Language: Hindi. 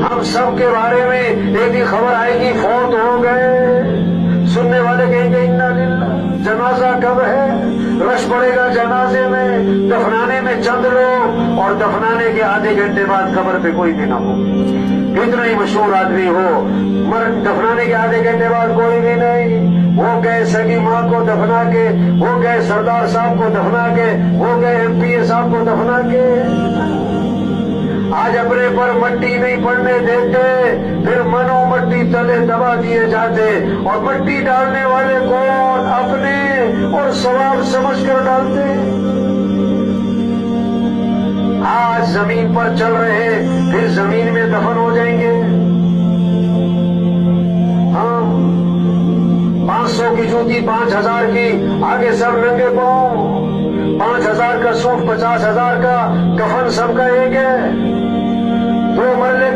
हम सब के बारे में एक ही खबर आएगी, फौत हो गए। सुनने वाले कहेंगे इन्ना लिल्लाह। जनाजा कब है? रश पड़ेगा जनाजे में, दफनाने में चंद लोग, और दफनाने के आधे घंटे बाद कब्र पे कोई भी ना हो। कितना ही मशहूर आदमी हो, दफनाने के आधे घंटे बाद कोई भी नहीं। वो गए सगी माँ को दफना के, वो गए सरदार साहब को दफना के, वो गए एमपीए साहब को दफना के। आज अपने पर मट्टी नहीं पड़ने देते, फिर मनो मट्टी तले दबा दिए जाते, और मट्टी डालने वाले को अपने और सवाब समझकर डालते। आज जमीन पर चल रहे, फिर जमीन में दफन हो जाएंगे। हाँ, 500 की जूती 5000 की, आगे सब नंगे पांव। 5000 का सूट, 50,000 का कफन, सबका एक है। 2 मरले